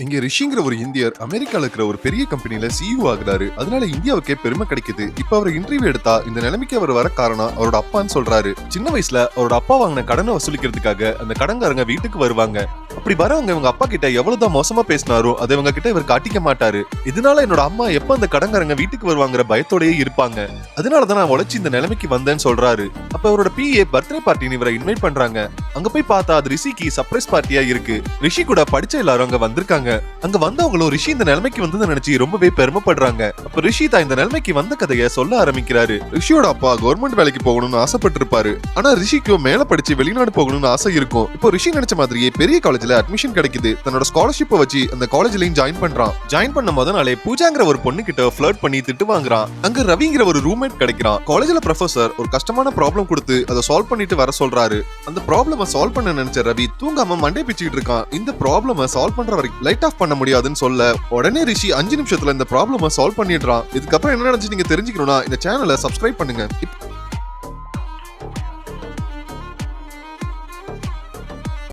இங்க ரிஷிங்கிற ஒரு இந்தியர் அமெரிக்கால இருக்கிற ஒரு பெரிய கம்பெனில சிஇஓ ஆகுறாரு. அதனால இந்தியாவுக்கே பெருமை கிடைக்குது. இப்ப அவர் இன்டர்வியூ எடுத்தா இந்த நிலைமைக்கு அவர் வர காரணம் அவரோட அப்பான்னு சொல்றாரு. சின்ன வயசுல அவரோட அப்பா வாங்கின கடனை வசூலிக்கிறதுக்காக அந்த கடன்காரங்க வீட்டுக்கு வருவாங்க. அப்படி வரவங்க இவங்க அப்பா கிட்ட எவ்வளவுதான் மோசமா பேசினாரோ அதை இவங்க கிட்ட இவர் காட்டிக்க மாட்டாரு. இதனால என்னோட அம்மா எப்ப அந்த கடன்காரங்க வீட்டுக்கு வருவாங்கிற பயத்தோடயே இருப்பாங்க. அதனாலதான் நான் உழைச்சி இந்த நிலைமைக்கு வந்தேன்னு சொல்றாரு. அப்ப அவரோட பிஏ பர்த்டே பார்ட்டின்னு இவரை இன்வைட் பண்றாங்க. அங்க போய் பார்த்தா அது ரிஷிக்கு சர்ப்ரைஸ் பார்ட்டியா இருக்கு. ரிஷி கூட படிச்ச எல்லாரும் அங்க வந்திருக்காங்க. அங்க வந்தவங்களும் ரிஷி இந்த நிலைமைக்கு வந்ததை நினைச்சு ரொம்பவே பெருமைப்படுறாங்க. அப்ப ரிஷி தான் இந்த நிலைமைக்கு வந்த கதையை சொல்ல ஆரம்பிக்கிறாரு. ரிஷியோட அப்பா கவர்மெண்ட் வேலைக்கு போகணும்னு ஆசைப்பட்டிருப்பாரு. ஆனா ரிஷிக்கும் மேல படிச்சு வெளிநாடு போகணும்னு ஆசை இருக்கும். இப்போ ரிஷி நினைச்ச மாதிரியே பெரிய காலேஜ்ல அட்மிஷன் கிடைக்குது. தன்னோட ஸ்காலர்ஷிப்பை வச்சு அந்த காலேஜ்லயும் ஜாயின் பண்றான். ஜாயின் பண்ண முத நாளே பூஜாங்கிற ஒரு பொண்ணு கிட்ட ஃபிளர்ட் பண்ணி திட்டு வாங்குறான். அங்க ரவிங்கிற ஒரு ரூம்மேட் கிடைக்கிறான். காலேஜ்ல ப்ரொஃபசர் ஒரு கஷ்டமான ப்ராப்ளம் கொடுத்து அதை சால்வ் பண்ணிட்டு வர சொல்றாரு. அந்த ப்ராப்ளம சால்வ் பண்ண நினைச்ச ரவி தூங்காம மண்டே பிச்சுக்கிட்டு இருக்கான். இந்த ப்ராப்ளம சால்வ் பண்ற வரைக்கும் லைட் ஆஃப் பண்ண முடியாதுன்னு சொல்ல உடனே ரிஷி 5 நிமிஷத்துல இந்த ப்ராப்ளம சால்வ் பண்ணிடுறான். இதுக்கப்புறம் என்ன நடந்துச்சு நீங்க தெரிஞ்சுக்கணும்னா இந்த சேனலை சப்ஸ்கிரைப் பண்ணுங்க.